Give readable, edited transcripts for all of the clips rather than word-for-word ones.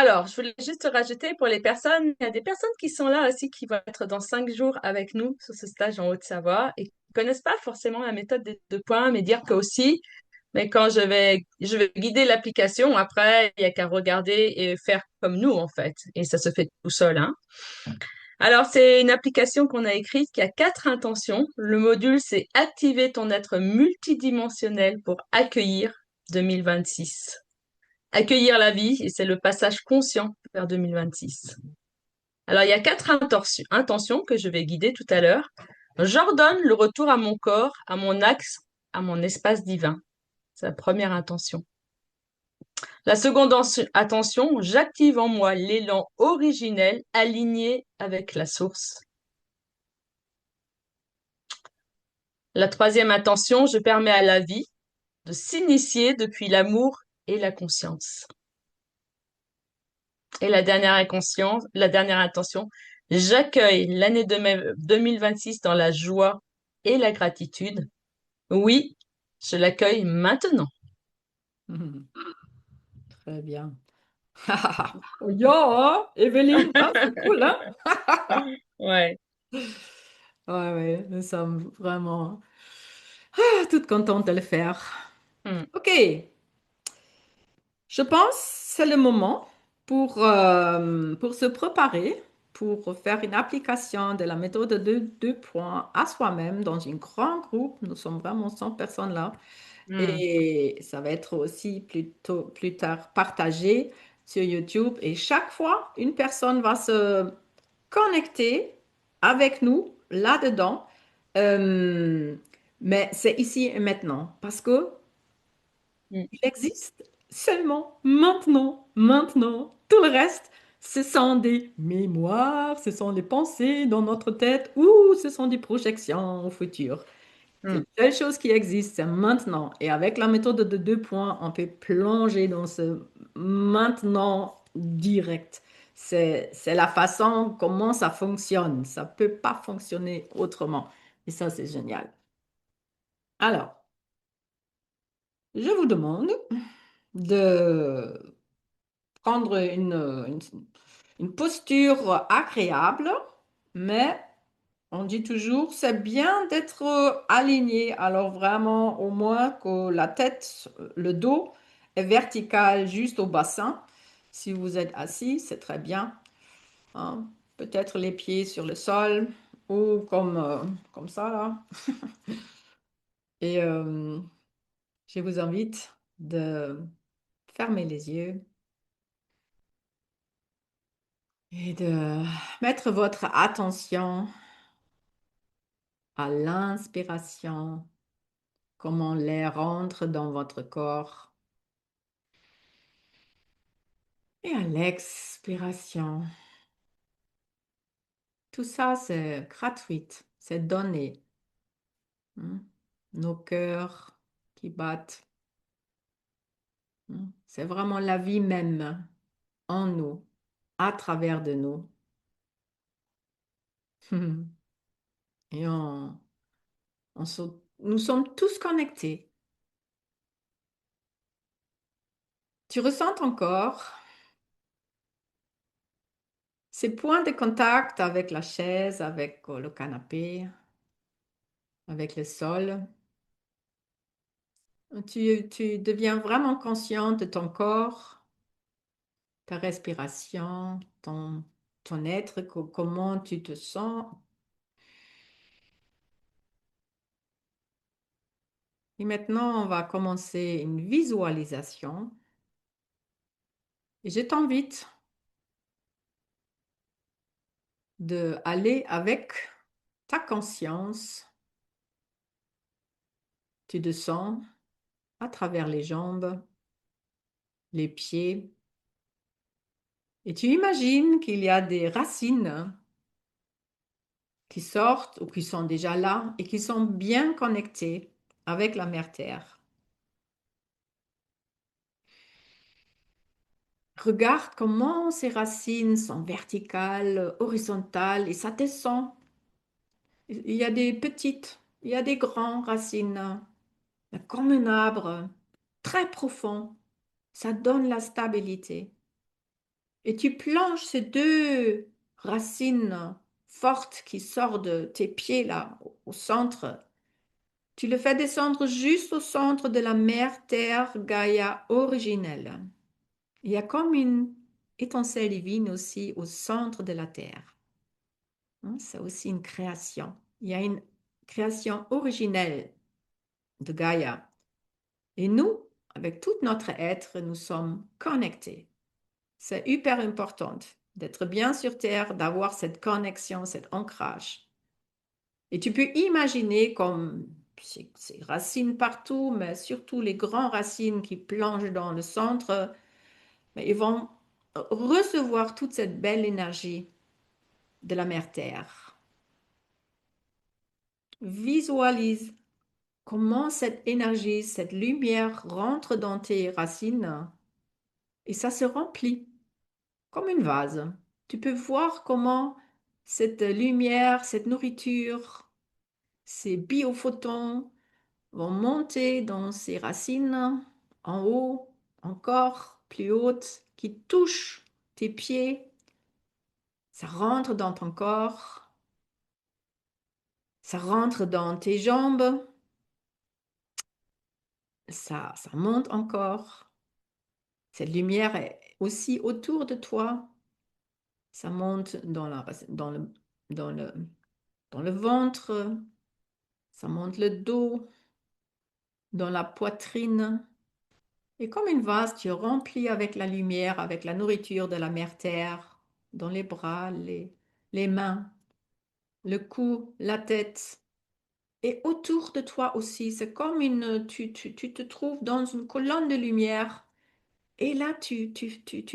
Alors, je voulais juste rajouter pour les personnes, il y a des personnes qui sont là aussi qui vont être dans 5 jours avec nous sur ce stage en Haute-Savoie et qui connaissent pas forcément la méthode des 2 points, mais dire que aussi, mais quand je vais guider l'application, après, il y a qu'à regarder et faire comme nous, en fait. Et ça se fait tout seul, hein. Alors, c'est une application qu'on a écrite qui a 4 intentions. Le module, c'est activer ton être multidimensionnel pour accueillir 2026. Accueillir la vie, et c'est le passage conscient vers 2026. Alors, il y a 4 intentions que je vais guider tout à l'heure. J'ordonne le retour à mon corps, à mon axe, à mon espace divin. C'est la première intention. La seconde attention, j'active en moi l'élan originel aligné avec la source. La troisième intention, je permets à la vie de s'initier depuis l'amour et la conscience. Et la dernière intention, j'accueille l'année 2026 dans la joie et la gratitude. Oui, je l'accueille maintenant. Mhm. Très bien. Oh, yeah, Evelyne, hein, c'est cool, hein? Ouais. Ouais, ouais, nous sommes vraiment toutes contentes de le faire. Hmm. Ok, je pense que c'est le moment pour se préparer, pour faire une application de la méthode de 2 points à soi-même dans un grand groupe. Nous sommes vraiment 100 personnes là. Hmm. Et ça va être aussi plus tard partagé sur YouTube. Et chaque fois, une personne va se connecter avec nous là-dedans. Euh, mais c'est ici et maintenant parce que Hmm. il existe seulement maintenant, maintenant. Tout le reste, ce sont des mémoires, ce sont des pensées dans notre tête ou ce sont des projections au futur. Hmm. La seule chose qui existe, c'est maintenant. Et avec la méthode de 2 points, on peut plonger dans ce maintenant direct. C'est la façon comment ça fonctionne. Ça ne peut pas fonctionner autrement. Et ça, c'est génial. Alors, je vous demande de prendre une posture agréable, mais on dit toujours, c'est bien d'être aligné. Alors vraiment, au moins que la tête, le dos est vertical juste au bassin. Si vous êtes assis, c'est très bien, hein. Peut-être les pieds sur le sol ou comme ça là. Et je vous invite de fermer les yeux et de mettre votre attention à l'inspiration, comment l'air entre dans votre corps. Et à l'expiration, tout ça, c'est gratuit, c'est donné, hein. Nos cœurs qui battent, hein. C'est vraiment la vie même en nous, à travers de nous. Et nous sommes tous connectés. Tu ressens ton corps, ces points de contact avec la chaise, avec le canapé, avec le sol. Tu deviens vraiment conscient de ton corps, ta respiration, ton être, comment tu te sens. Et maintenant, on va commencer une visualisation. Et je t'invite de aller avec ta conscience. Tu descends à travers les jambes, les pieds, et tu imagines qu'il y a des racines qui sortent ou qui sont déjà là et qui sont bien connectées avec la mère Terre. Regarde comment ces racines sont verticales, horizontales et ça descend. Il y a des petites, il y a des grandes racines, comme un arbre, très profond. Ça donne la stabilité. Et tu plonges ces deux racines fortes qui sortent de tes pieds là, au centre. Tu le fais descendre juste au centre de la mère Terre Gaïa originelle. Il y a comme une étincelle divine aussi au centre de la Terre. Hein, c'est aussi une création. Il y a une création originelle de Gaïa. Et nous, avec tout notre être, nous sommes connectés. C'est hyper important d'être bien sur Terre, d'avoir cette connexion, cet ancrage. Et tu peux imaginer comme ces racines partout, mais surtout les grandes racines qui plongent dans le centre, mais ils vont recevoir toute cette belle énergie de la mère Terre. Visualise comment cette énergie, cette lumière rentre dans tes racines et ça se remplit comme une vase. Tu peux voir comment cette lumière, cette nourriture, ces biophotons vont monter dans ces racines en haut, encore plus hautes, qui touchent tes pieds. Ça rentre dans ton corps, ça rentre dans tes jambes, ça monte encore. Cette lumière est aussi autour de toi. Ça monte dans le, dans le ventre, ça monte le dos, dans la poitrine. Et comme une vase, tu remplis avec la lumière, avec la nourriture de la mère Terre, dans les bras, les mains, le cou, la tête. Et autour de toi aussi, c'est comme tu te trouves dans une colonne de lumière. Et là, tu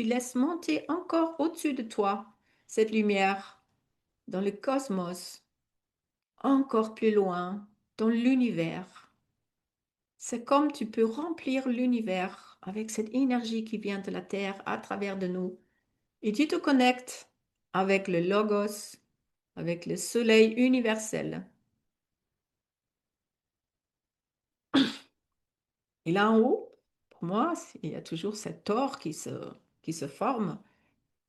laisses monter encore au-dessus de toi cette lumière dans le cosmos, encore plus loin, dans l'univers. C'est comme tu peux remplir l'univers avec cette énergie qui vient de la Terre à travers de nous. Et tu te connectes avec le Logos, avec le Soleil universel. Et là en haut, pour moi, il y a toujours cet or qui se forme.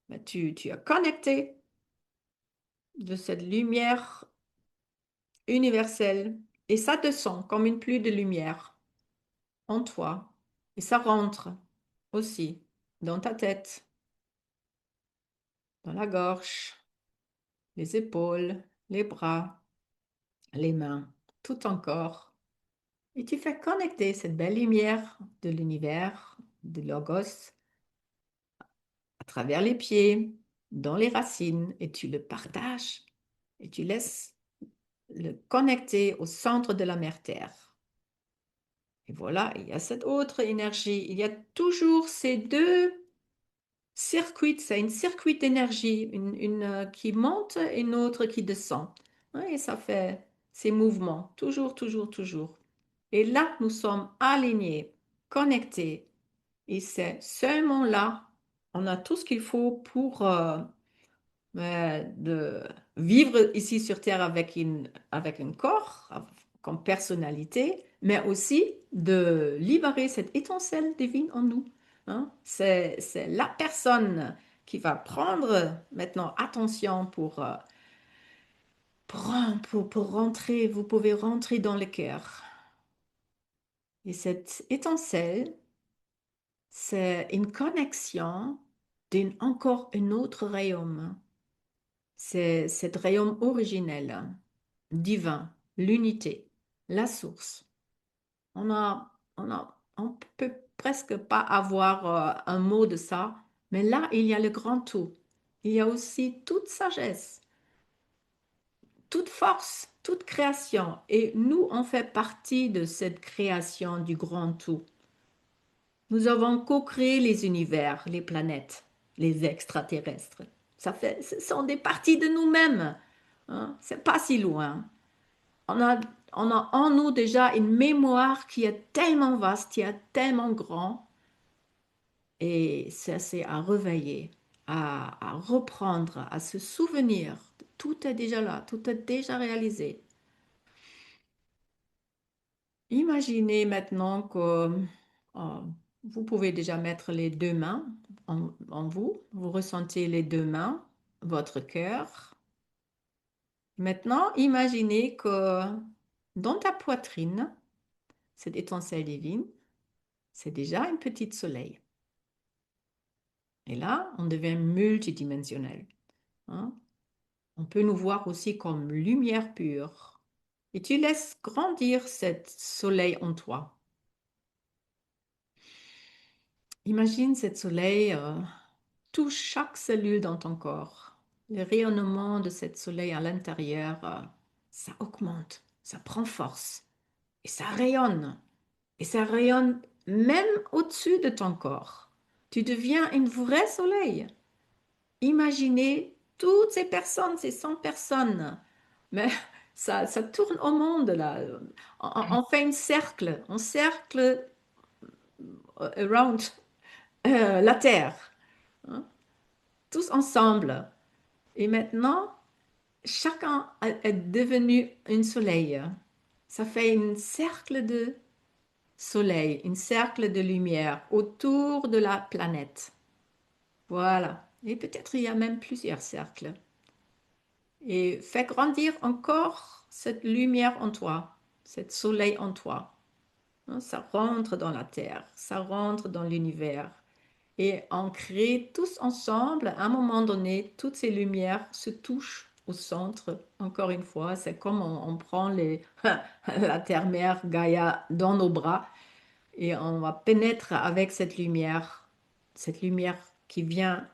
Mais tu es connecté de cette lumière universelle et ça descend comme une pluie de lumière en toi. Et ça rentre aussi dans ta tête, dans la gorge, les épaules, les bras, les mains, tout ton corps. Et tu fais connecter cette belle lumière de l'univers, de Logos, à travers les pieds, dans les racines, et tu le partages et tu laisses le connecter au centre de la mère Terre. Et voilà, il y a cette autre énergie. Il y a toujours ces deux circuits. C'est une circuit d'énergie, qui monte et une autre qui descend. Hein, et ça fait ces mouvements, toujours, toujours, toujours. Et là, nous sommes alignés, connectés. Et c'est seulement là, on a tout ce qu'il faut pour de vivre ici sur Terre avec un corps comme personnalité, mais aussi de libérer cette étincelle divine en nous. Hein. C'est la personne qui va prendre maintenant attention pour rentrer, vous pouvez rentrer dans le cœur. Et cette étincelle, c'est une connexion d'un encore un autre royaume. C'est cet royaume originel, divin, l'unité, la source. On peut presque pas avoir un mot de ça, mais là, il y a le grand tout. Il y a aussi toute sagesse, toute force, toute création. Et nous, on fait partie de cette création du grand tout. Nous avons co-créé les univers, les planètes, les extraterrestres. Ce sont des parties de nous-mêmes. Hein. C'est pas si loin. On a, on a en nous déjà une mémoire qui est tellement vaste, qui est tellement grand, et c'est à réveiller, à reprendre, à se souvenir. Tout est déjà là, tout est déjà réalisé. Imaginez maintenant que vous pouvez déjà mettre les deux mains en vous. Vous ressentez les deux mains, votre cœur. Maintenant, imaginez que dans ta poitrine, cette étincelle divine, c'est déjà un petit soleil. Et là, on devient multidimensionnel, hein. On peut nous voir aussi comme lumière pure. Et tu laisses grandir cet soleil en toi. Imagine cet soleil touche chaque cellule dans ton corps. Le rayonnement de cet soleil à l'intérieur, ça augmente, ça prend force et ça rayonne. Et ça rayonne même au-dessus de ton corps. Tu deviens une vraie soleil. Imaginez toutes ces personnes, ces 100 personnes. Mais ça tourne au monde là. On fait un cercle around la Terre, hein, tous ensemble. Et maintenant, chacun est devenu un soleil. Ça fait un cercle de soleil, un cercle de lumière autour de la planète. Voilà. Et peut-être il y a même plusieurs cercles. Et fais grandir encore cette lumière en toi, cet soleil en toi, hein. Ça rentre dans la terre, ça rentre dans l'univers. Et on crée tous ensemble, à un moment donné, toutes ces lumières se touchent au centre. Encore une fois, c'est comme on prend la terre-mère Gaïa dans nos bras et on va pénétrer avec cette lumière qui vient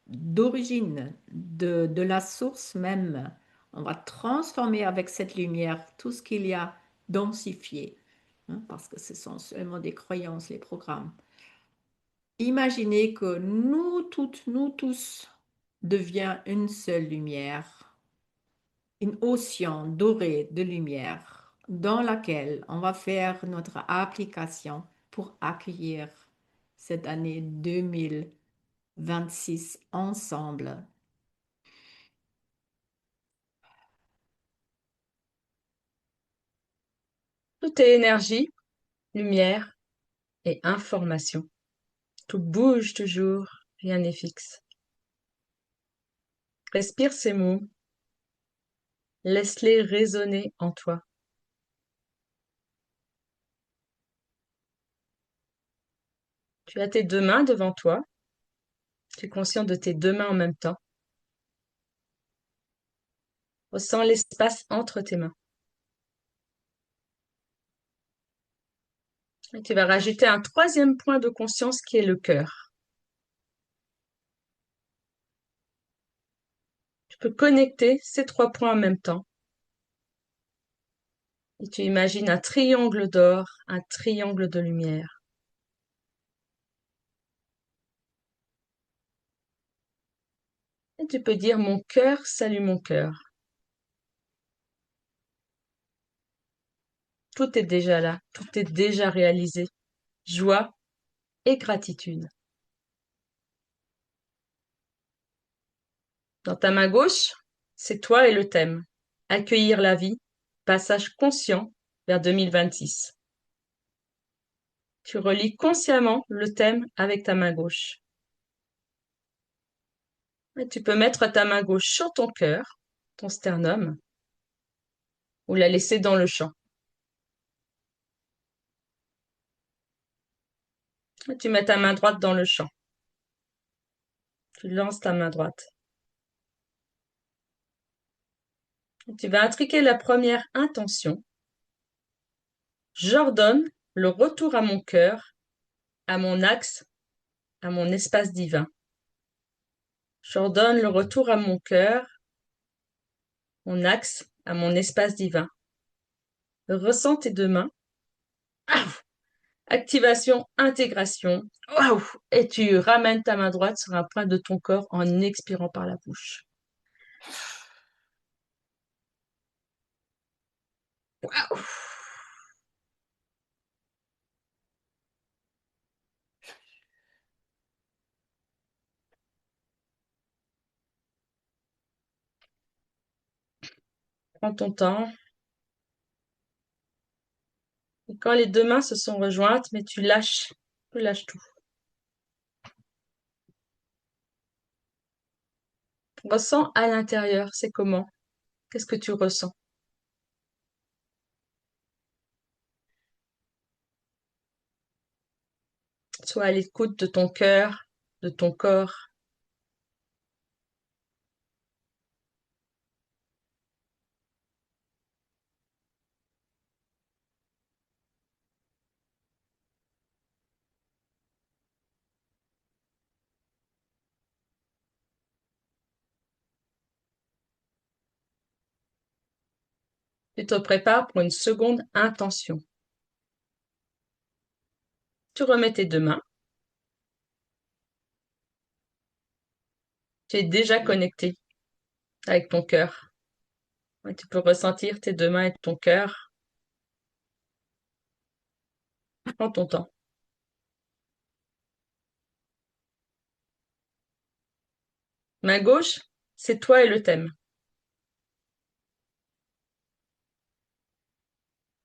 d'origine, de la source même. On va transformer avec cette lumière tout ce qu'il y a densifié, hein, parce que ce sont seulement des croyances, les programmes. Imaginez que nous toutes, nous tous, devient une seule lumière, une océan doré de lumière dans laquelle on va faire notre application pour accueillir cette année 2026 ensemble. Tout est énergie, lumière et information. Tout bouge toujours, rien n'est fixe. Respire ces mots, laisse-les résonner en toi. Tu as tes deux mains devant toi, tu es conscient de tes deux mains en même temps. Ressens l'espace entre tes mains. Et tu vas rajouter un troisième point de conscience qui est le cœur. Tu peux connecter ces trois points en même temps. Et tu imagines un triangle d'or, un triangle de lumière. Et tu peux dire mon cœur salue mon cœur. Tout est déjà là, tout est déjà réalisé. Joie et gratitude. Dans ta main gauche, c'est toi et le thème. Accueillir la vie, passage conscient vers 2026. Tu relis consciemment le thème avec ta main gauche. Et tu peux mettre ta main gauche sur ton cœur, ton sternum, ou la laisser dans le champ. Et tu mets ta main droite dans le champ. Tu lances ta main droite. Et tu vas intriquer la première intention. J'ordonne le retour à mon cœur, à mon axe, à mon espace divin. J'ordonne le retour à mon cœur, mon axe, à mon espace divin. Ressens tes deux mains. Ah, activation, intégration. Waouh! Et tu ramènes ta main droite sur un point de ton corps en expirant par la bouche. Waouh! Prends ton temps. Et quand les deux mains se sont rejointes, mais tu lâches tout. Ressens à l'intérieur, c'est comment? Qu'est-ce que tu ressens? Sois à l'écoute de ton cœur, de ton corps. Tu te prépares pour une seconde intention. Tu remets tes deux mains. Tu es déjà connecté avec ton cœur. Ouais, tu peux ressentir tes deux mains et ton cœur. Prends ton temps. Main gauche, c'est toi et le thème.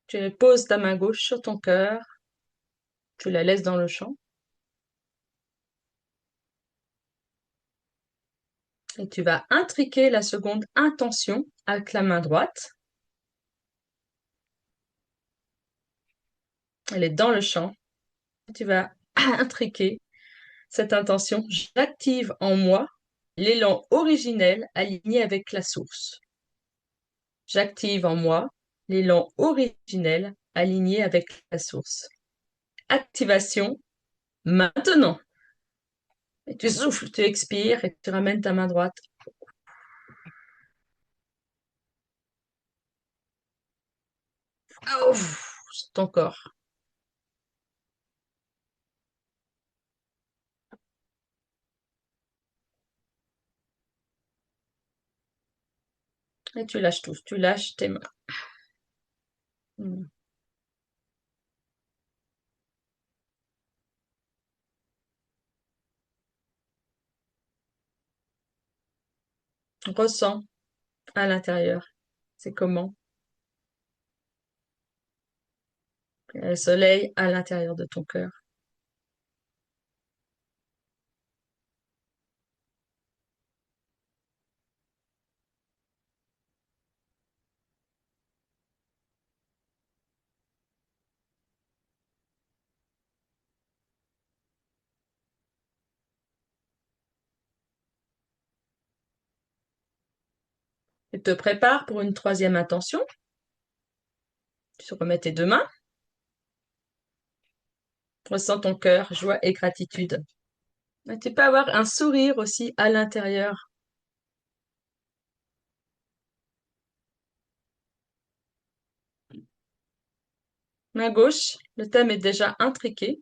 Tu poses ta main gauche sur ton cœur. Tu la laisses dans le champ. Et tu vas intriquer la seconde intention avec la main droite. Elle est dans le champ. Tu vas intriquer cette intention. J'active en moi l'élan originel aligné avec la source. J'active en moi l'élan originel aligné avec la source. Activation maintenant. Et tu souffles, tu expires et tu ramènes ta main droite. Ouf, sur ton corps. Et tu lâches tout. Tu lâches tes mains. Hmm. Ressens à l'intérieur. C'est comment? Il y a le soleil à l'intérieur de ton cœur. Tu te prépares pour une troisième intention. Tu remets tes deux mains. Ressens ton cœur, joie et gratitude. Et tu peux avoir un sourire aussi à l'intérieur. Main gauche, le thème est déjà intriqué.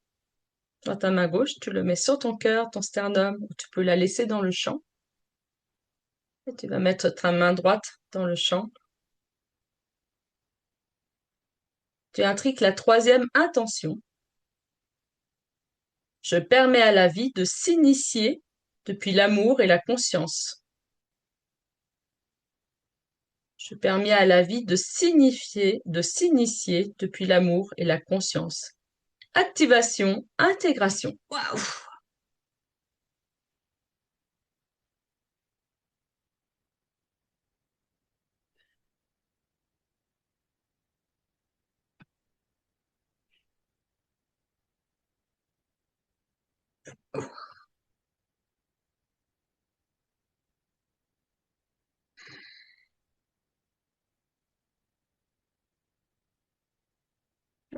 Dans ta main gauche, tu le mets sur ton cœur, ton sternum, ou tu peux la laisser dans le champ. Et tu vas mettre ta main droite dans le champ. Tu intriques la troisième intention. Je permets à la vie de s'initier depuis l'amour et la conscience. Je permets à la vie de s'initier depuis l'amour et la conscience. Activation, intégration. Waouh!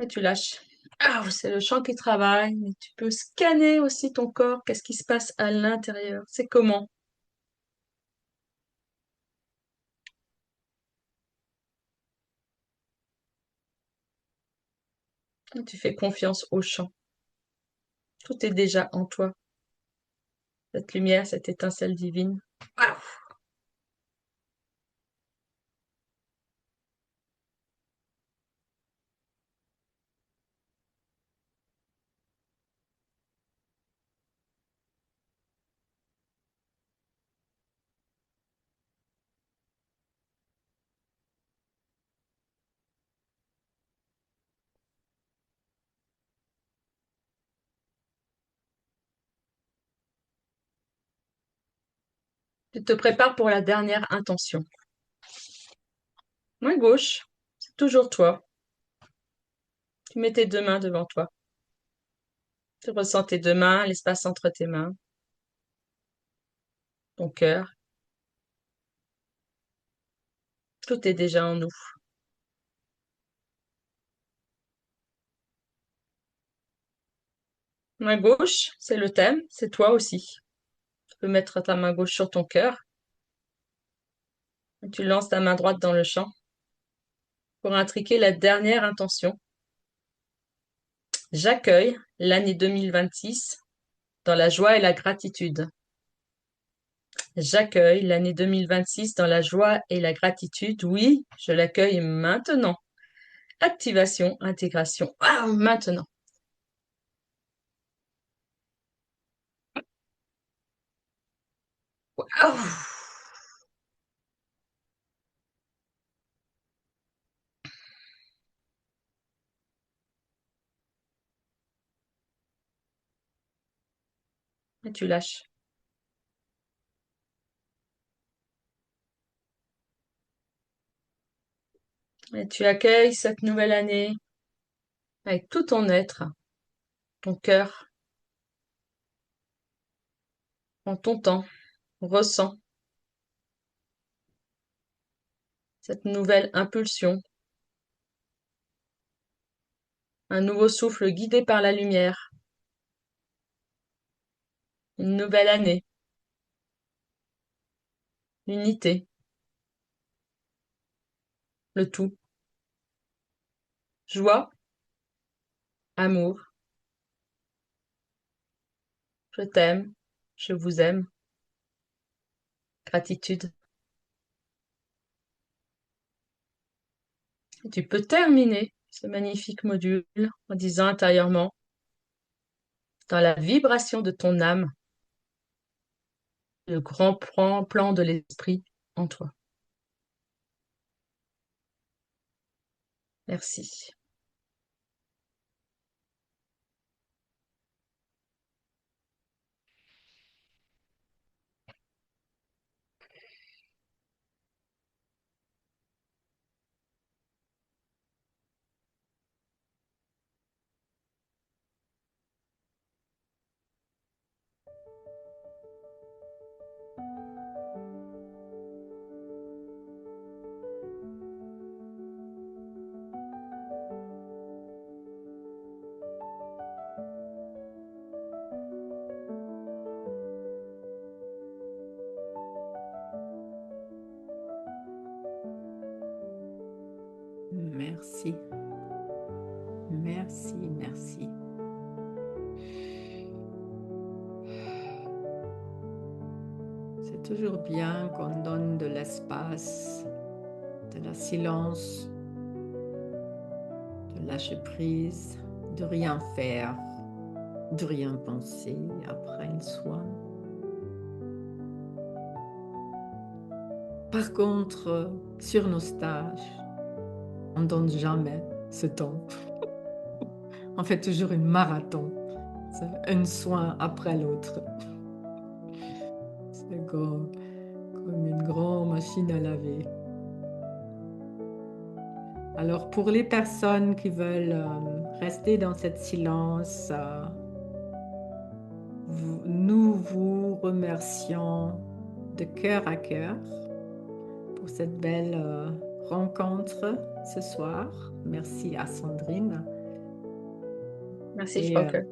Et tu lâches. Ah, c'est le chant qui travaille, mais tu peux scanner aussi ton corps. Qu'est-ce qui se passe à l'intérieur? C'est comment? Et tu fais confiance au chant. Tout est déjà en toi. Cette lumière, cette étincelle divine. Waouh! Tu te prépares pour la dernière intention. Main gauche, c'est toujours toi. Tu mets tes deux mains devant toi. Tu ressens tes deux mains, l'espace entre tes mains, ton cœur. Tout est déjà en nous. Main gauche, c'est le thème, c'est toi aussi. Tu peux mettre ta main gauche sur ton cœur et tu lances ta main droite dans le champ pour intriquer la dernière intention. J'accueille l'année 2026 dans la joie et la gratitude. J'accueille l'année 2026 dans la joie et la gratitude. Oui, je l'accueille maintenant. Activation, intégration. Ah, maintenant. Waouh. Et tu lâches. Et tu accueilles cette nouvelle année avec tout ton être, ton cœur, en ton temps. Ressens cette nouvelle impulsion, un nouveau souffle guidé par la lumière, une nouvelle année, l'unité, le tout, joie, amour, je t'aime, je vous aime, gratitude. Et tu peux terminer ce magnifique module en disant intérieurement, dans la vibration de ton âme, le grand plan de l'esprit en toi. Merci. Merci. Merci, merci. C'est toujours bien qu'on donne de l'espace, de la silence, de lâcher prise, de rien faire, de rien penser après le soin. Par contre, sur nos stages, on ne donne jamais ce temps. On fait toujours une marathon, un soin après l'autre. C'est comme une grande machine à laver. Alors pour les personnes qui veulent rester dans cette silence, nous vous remercions de cœur à cœur pour cette belle rencontre ce soir. Merci à Sandrine. Merci, Et Frauke.